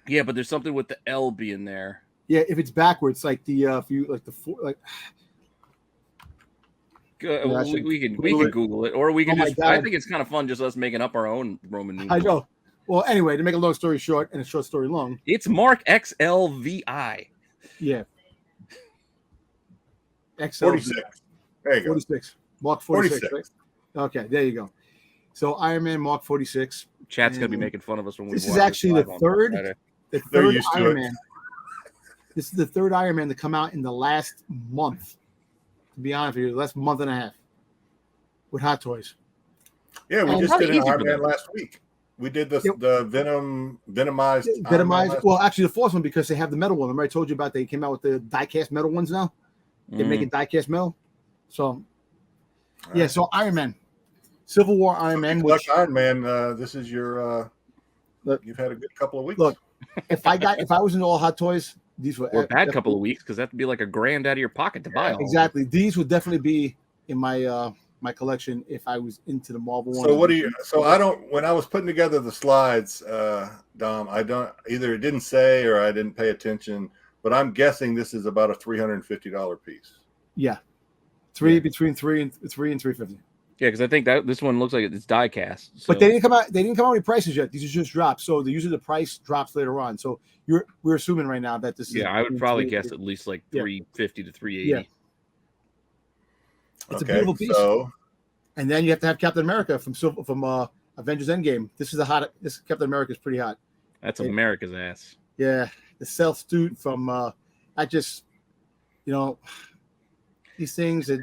Yeah, but there's something with the L being there. Yeah, if it's backwards, like the if you like the four, like We can Google it, or we can Oh my just. God. I think it's kind of fun just us making up our own Roman numerals. I know. Well, anyway, to make a long story short and a short story long, It's Mark XLVI. yeah. XL 46. There you go. 46. Mark 46. 46. Right? Okay, there you go. So Iron Man Mark 46 Chat's gonna be making fun of us when we. This is actually the third used to Iron it. Man. This is the third Iron Man to come out in the last month. To be honest with you, the last month and a half with Hot Toys. Yeah, we And just how did an easy Iron for Man them. last week. We did the venomized. Iron Man Venomized. last Well, actually, the fourth one because they have the metal one. Remember I told you about they came out with the die-cast metal ones now. They're making die-cast metal. So, yeah. So Iron Man, Civil War Iron Man. Which Iron Man, this is your. Look, you've had a good couple of weeks. Look, if I was into all Hot Toys, these were or a bad couple of weeks because that'd be like $1,000 out of your pocket to buy all. Exactly. These would definitely be in my my collection if I was into the Marvel one. So what do you? So I don't. When I was putting together the slides, Dom, I don't either. It didn't say or I didn't pay attention. But I'm guessing this is about a $350 piece. Yeah, between three and $350. Yeah, because I think that this one looks like it's die cast. So. But they didn't come out. They didn't come out with prices yet. These are just drops. So usually the price drops later on. So we're assuming right now that this is. Yeah, I would probably guess at least like $350 to $380. Yeah. It's a beautiful piece. So, and then you have to have Captain America from Avengers Endgame. This Captain America is pretty hot. That's America's ass. Yeah, the stealth suit from these things that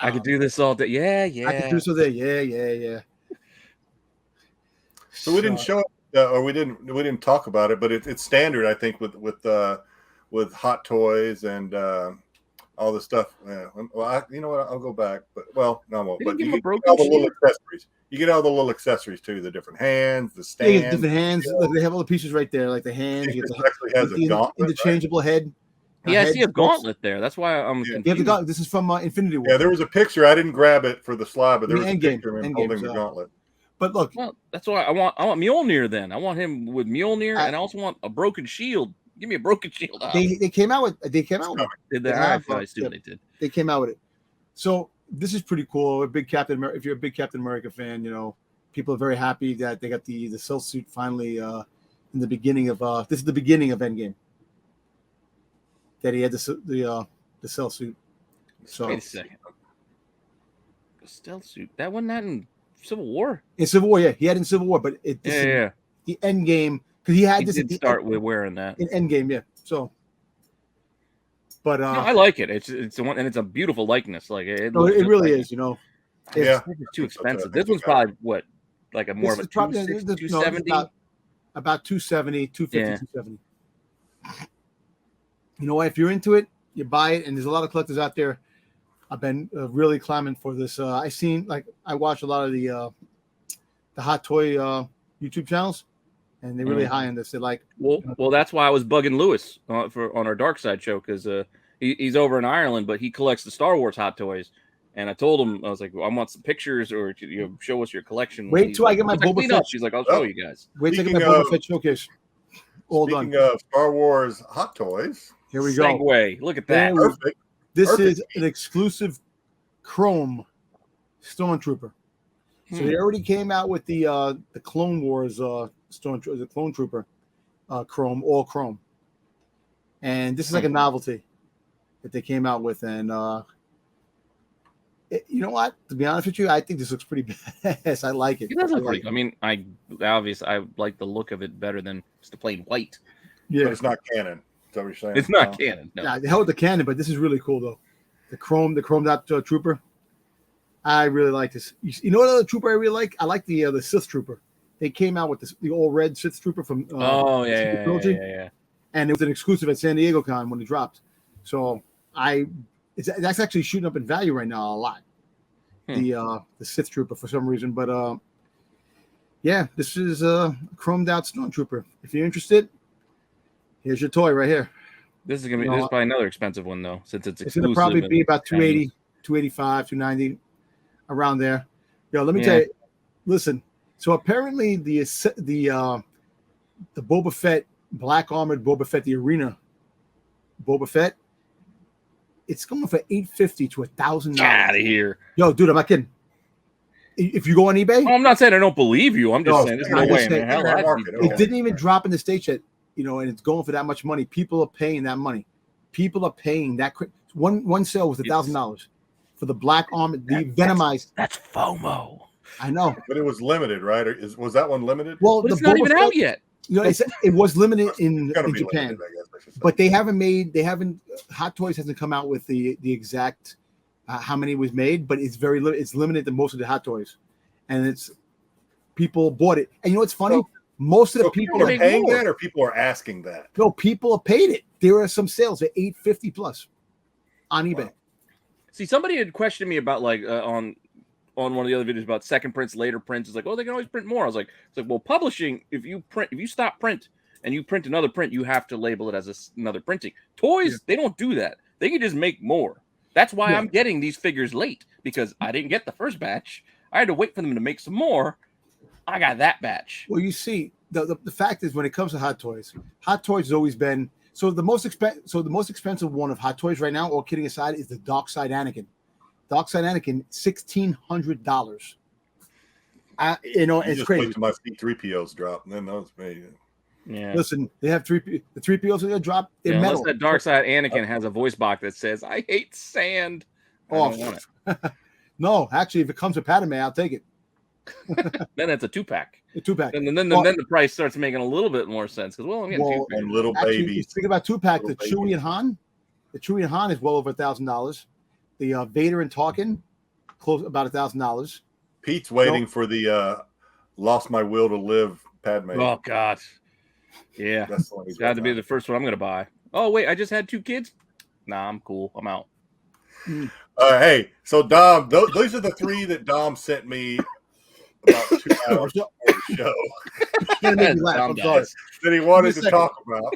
I could do this all day. Yeah. I could do so there. Yeah. So we didn't show it, or we didn't talk about it, but it's standard, I think, with Hot Toys and all the stuff. Yeah. Well, you know what? I'll go back, but no, I won't. But you get all the little accessories. You get all the little accessories too. The different hands, the stand. Yeah, different hands. Look, they have all the pieces right there, like the hands. It actually has a gauntlet, interchangeable head. Yeah, I see a gauntlet there. That's why I'm confused. You have the gauntlet. This is from Infinity War. Yeah, there was a picture. I didn't grab it for the slide, but there was a Endgame. picture of him holding the gauntlet. But look, well, that's why I want Mjolnir. Then I want him with Mjolnir, and I also want a broken shield. Give me a broken shield. They came out with. Did they? I assume they did. They came out with it. So this is pretty cool. If you're a big Captain America fan, people are very happy that they got the cell suit finally in the beginning of this is the beginning of Endgame. That he had the cell suit. So wait a second. The stealth suit. That wasn't that in Civil War. In Civil War, yeah, he had in Civil War, but the Endgame because he had this. Did start with wearing that in Endgame, yeah. So, but no, I like it. It's one, and it's a beautiful likeness. Like it really is. Yeah, it's too expensive. This one's probably what, like a more of a 270. About 270, 250, Yeah. 270. You know what? If you're into it, you buy it, and there's a lot of collectors out there. I've been really climbing for this. I watch a lot of the Hot Toy YouTube channels, and they're really high on this. They like. Well, that's why I was bugging Lewis on our Dark Side show because he's over in Ireland, but he collects the Star Wars Hot Toys. And I told him, I was like, well, I want some pictures or show us your collection. Wait till I get my Boba Fett. She's like, I'll show you guys. Wait till I get my Boba Fett showcase. All done. Speaking of Star Wars Hot Toys, here we go. Segue. Look at that. Perfect. This is an exclusive Chrome Stormtrooper. So they already came out with the Clone Wars the Clone Trooper Chrome, all Chrome. And this is like a novelty that they came out with. And you know what? To be honest with you, I think this looks pretty badass. I like it. It does look pretty. I mean, I like the look of it better than just the plain white. Yeah, but it's not canon. Is that what you're saying? It's not canon. No. Nah, the hell with the canon, but this is really cool though. The chromed out trooper. I really like this. You know what other trooper I really like? I like the Sith trooper. They came out with the all red Sith trooper from yeah. And it was an exclusive at San Diego Con when it dropped. So that's actually shooting up in value right now a lot. The Sith trooper for some reason, but yeah, this is a chromed out Stormtrooper. If you're interested, here's your toy right here. This is probably another expensive one though, since it's exclusive. It's gonna probably be about 280, 285, 290, around there. Let me tell you. Listen, so apparently the Boba Fett, black armored Boba Fett, the arena Boba Fett, it's going for $850 to $1,000. Get out of here. Yo, dude, I'm not kidding. If you go on eBay, I'm not saying I don't believe you. I'm just saying there's no way in the hell. It didn't even drop in the States yet, and it's going for that much money. People are paying that money. People are paying that. One sale was $1,000 for the black armor, the venomized. That's FOMO. I know. But it was limited, right? Or was that one limited? Well, But the it's not even Boba out Fett, yet. you know, it was limited in It's gonna be Japan, limited, I guess I should say. but Hot Toys hasn't come out with the exact how many was made, but it's it's limited to most of the Hot Toys, and it's people bought it. And you know what's funny? So- Most of the So people are make paying more. that, or people are asking that? no people have paid it. There are some sales at $850 plus on eBay. Wow. See, somebody had questioned me about like on one of the other videos about second prints, later prints. It's like, oh, they can always print more. I was like, it's like, well, publishing, if you stop print and you print another print, you have to label it as another printing. Toys, they don't do that. They can just make more. That's why I'm getting these figures late, because I didn't get the first batch. I had to wait for them to make some more. I got that batch. Well, you see, the fact is, when it comes to Hot Toys has always been the most expensive one of Hot Toys right now. All kidding aside, is the Dark Side Anakin. Dark Side Anakin, $1,600. You know, it's just crazy. wait till my C-3POs drop, and then those made. Yeah. Listen, they have the 3POs are gonna drop. They're Unless metal. that Dark Side Anakin has a voice box that says, I hate sand. I don't want it. No, actually, if it comes with Padme, I'll take it. Then it's a 2-pack. A 2-pack. And then the price starts making a little bit more sense, because I'm getting 2 And little actually, babies. Speaking about 2-pack, the Little Chewie and Han. The Chewie and Han is well over $1,000. The Vader and Tarkin, close about $1,000. Pete's waiting for the "Lost My Will to Live" Padme. Oh God, yeah, That's the one it's he's got to be waiting the first one I'm gonna buy. Oh wait, I just had 2 kids. Nah, I'm cool. I'm out. Hey, so Dom, those are the 3 that Dom sent me about 2 hours before the show Gonna make me laugh. I'm sorry. that he wanted Give to me a talk about.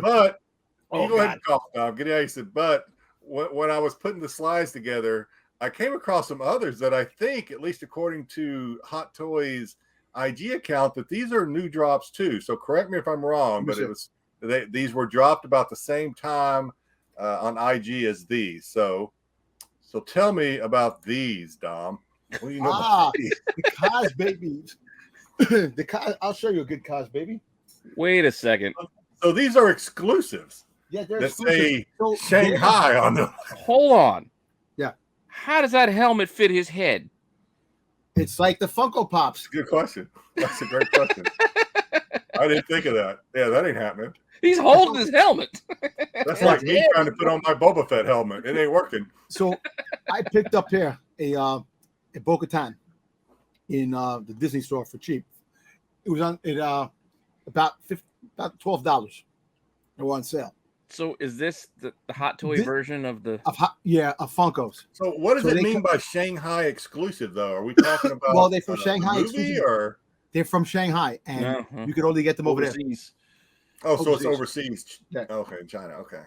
But Oh, you go ahead God. and cough, Dom. Get it. He said, but when I was putting the slides together, I came across some others that I think, at least according to Hot Toys IG account, that these are new drops too. So correct me if I'm wrong, but these were dropped about the same time on IG as these. So tell me about these, Dom. What do you know about these? The Cos babies. I'll show you a good Cos baby. Wait a second. So these are exclusives Yeah, they're that exclusive. say Shanghai on them. Hold on. Yeah. How does that helmet fit his head? It's like the Funko Pops. Good question. That's a great question. I didn't think of that. Yeah, that ain't happening. He's holding his helmet. That's like me trying to put on my Boba Fett helmet. It ain't working. So I picked up here a Bo-Katan in the Disney store for cheap. It was on about $12. They were on sale. So is this the hot toy version of the? Of Funkos. So what does it mean by Shanghai exclusive, though? Are we talking about well, they're from Shanghai movie exclusive. or? They're from Shanghai, and you could only get them overseas. Oh, so it's overseas. Yeah. Okay, China. Okay.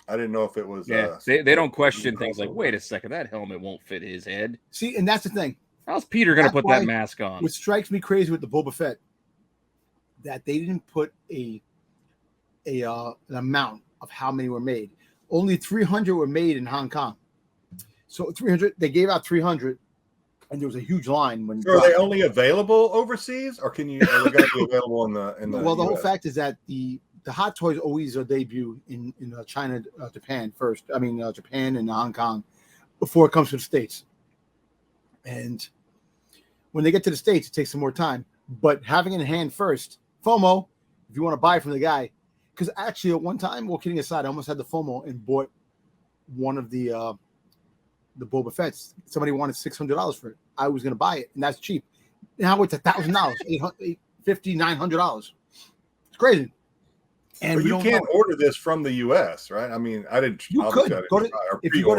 I didn't know if it was. Yeah, they don't question things like, wait a second, that helmet won't fit his head. See, and that's the thing. How's Peter going to put that mask on? What strikes me crazy with the Boba Fett, that they didn't put an amount of how many were made. Only 300 were made in Hong Kong. So 300, they gave out 300, and there was a huge line. So are they only available overseas, or are they going to be available in the? Well, the US? whole fact is that the Hot Toys always debut in China, Japan first. I mean, Japan and Hong Kong before it comes to the States. And when they get to the States, it takes some more time. But having it in hand first, FOMO, if you want to buy from the guy, because actually at one time, well, kidding aside, I almost had the FOMO and bought one of the Boba Fett's. Somebody wanted $600 for it. I was going to buy it, and that's cheap. Now it's $1,000, $850, $900. It's crazy. And but you can't order this from the U.S., right? I mean, I didn't. You could go to if you go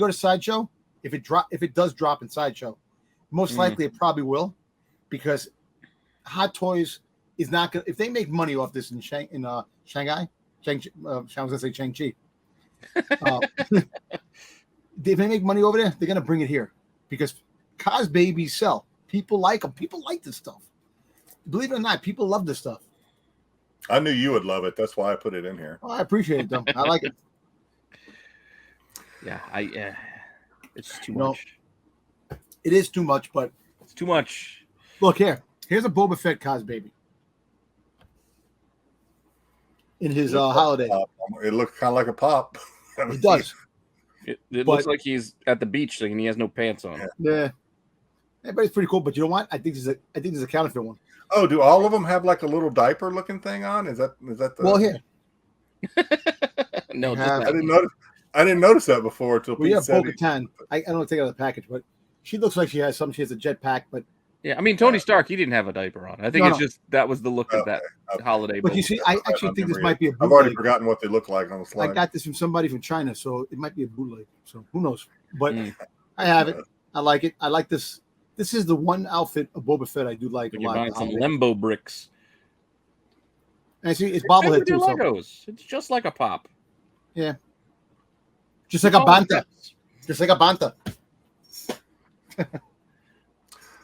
to Sideshow. If it does drop in Sideshow, most likely it probably will, because Hot Toys is not going to. If they make money off this in Shanghai, I was going to say Shang-Chi. If they make money over there, they're going to bring it here because Cos babies sell. People like them. People like this stuff. Believe it or not, people love this stuff. I knew you would love it. That's why I put it in here. Oh, I appreciate it, though. I like it. Yeah, it's too much. It is too much, but it's too much. Look here. Here's a Boba Fett Cos baby in his holiday. It looks kind of like a pop. It does. It But- looks like he's at the beach and he has no pants on. Yeah, but it's pretty cool. But you know what? I think there's a counterfeit one. Oh, do all of them have like a little diaper looking thing on? Is that the? Well, here No, You just have- that. I didn't notice that before until we Pete have said it. Bo-Katan. I don't take it out of the package, but she looks like she has something. She has a jetpack, but Yeah, I mean Tony Stark, he didn't have a diaper on. I think No, it's no. just that was the look of that Okay. holiday. you see, I I've actually think this might be a I've already bootleg. forgotten what they look like on the I slide. got this from somebody from China, so it might be a bootleg. So who knows? But Mm. I have it. I like it. I like this. This is the one outfit of Boba Fett I do like a You're lot. buying some Lembo bricks. And I see it's Same bobblehead with your too. So, Legos. It's just like a pop. just like a banta. Just like a banta.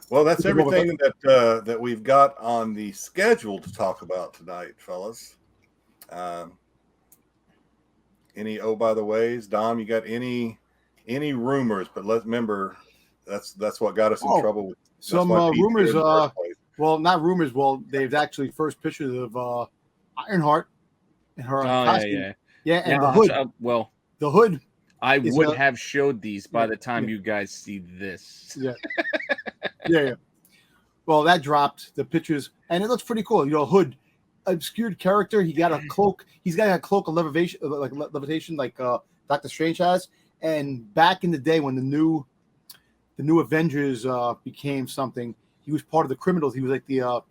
Well, that's Look at Boba everything that we've got on the schedule to talk about tonight, fellas. Oh, by the ways, Dom, you got any rumors? But let's remember that's what got us in trouble with Some that's why Pete's rumors. here in the first place. Well, not rumors. Well, they've actually first pictures of Ironheart and her costume. Yeah. And the hood. Well, The hood. I Is would a- have showed these by the time yeah. you guys see this. Yeah. yeah. Well, that dropped the pictures, and it looks pretty cool. You know, Hood, obscured character. He got a cloak. He's got a cloak of levitation, like Doctor Strange has. And back in the day when the new Avengers became something, he was part of the criminals. He was like the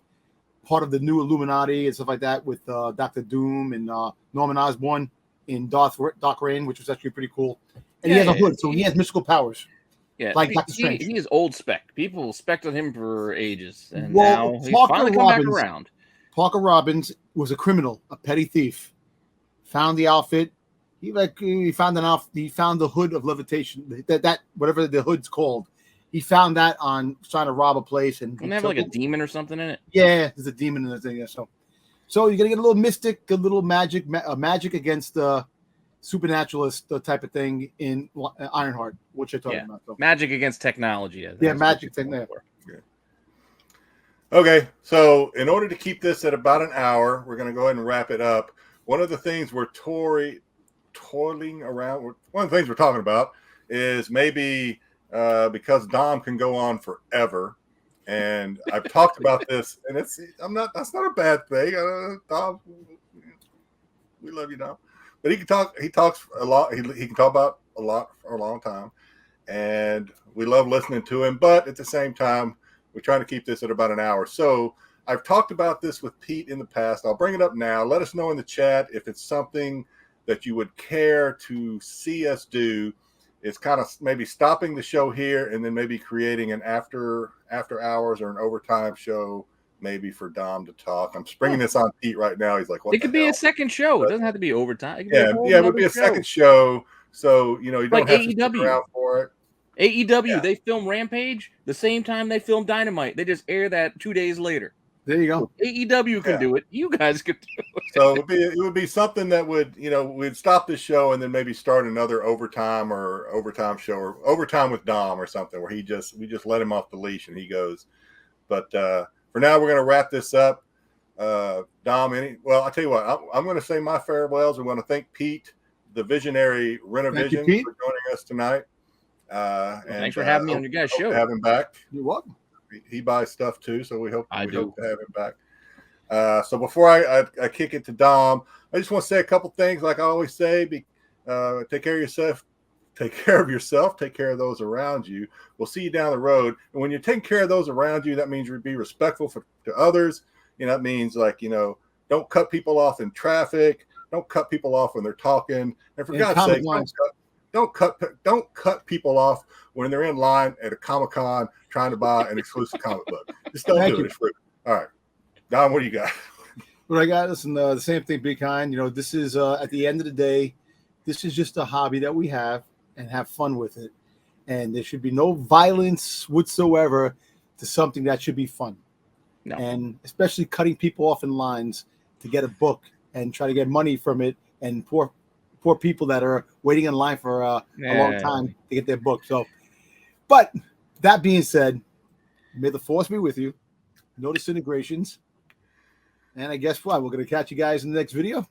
part of the new Illuminati and stuff like that with Doctor Doom and Norman Osborn in Doc Reign, which was actually pretty cool. And he has a hood, so he has mystical powers. Yeah, Like Doctor Strange. He is old spec. People spec'd on him for ages, and Well, now he's Parker finally come back Robbins- around. Parker Robbins was a criminal, a petty thief. Found the outfit. He found the hood of levitation. That whatever the hood's called. He found that on trying to rob a place, and Doesn't it have like a demon or something in it? Yeah, there's a demon in the thing. Yeah, so you're gonna get a little mystic, a little magic against supernaturalist type of thing in Ironheart, which you're talking about. So. Magic against technology. I think Yeah, is what magic you're thing going there. for. Okay, so in order to keep this at about an hour, we're going to go ahead and wrap it up. One of the things we're toiling around, one of the things we're talking about is maybe because Dom can go on forever, and I've talked about this, and that's not a bad thing. Dom, we love you, Dom, but he talks a lot. He can talk about a lot for a long time, and we love listening to him. But at the same time, we're trying to keep this at about an hour. So I've talked about this with Pete in the past. I'll bring it up now. Let us know in the chat if it's something that you would care to see us do. It's kind of maybe stopping the show here and then maybe creating an after hours or an overtime show, maybe for Dom to talk. I'm springing this on Pete right now. He's like, "What?" It could be a second show. It doesn't have to be overtime. It could Yeah, be a whole it would be a nother show. second show. So you don't Like have to stick AEW. around for it. AEW, Yeah. they film Rampage the same time they film Dynamite. They just air that 2 days later. There you go. AEW can do it. You guys could do it. So it would be something that would, we'd stop this show and then maybe start another overtime show or overtime with Dom or something where we just let him off the leash and he goes. But for now, we're going to wrap this up. Dom, I'll tell you what, I'm going to say my farewells. I want to thank Pete, the visionary Rennavision, for joining us tonight. Thanks for having me on your guys' show. Have him back. You're welcome. He buys stuff too, so we hope to have him back. So before I kick it to Dom, I just want to say a couple things. Like I always say, take care of yourself. Take care of yourself. Take care of those around you. We'll see you down the road. And when you're taking care of those around you, that means you be respectful to others. That means don't cut people off in traffic. Don't cut people off when they're talking. And for God's sake, don't cut people off when they're in line at a Comic-Con trying to buy an exclusive comic book. Just don't do it. It's free. All right. Don, what do you got? What I got, listen, the same thing, Big Kind. This is, at the end of the day, this is just a hobby that we have and have fun with it. And there should be no violence whatsoever to something that should be fun. No. And especially cutting people off in lines to get a book and try to get money from it, and poor people that are waiting in line for a long time to get their book. So, but that being said, may the force be with you. No disintegrations. And I guess what? We're going to catch you guys in the next video.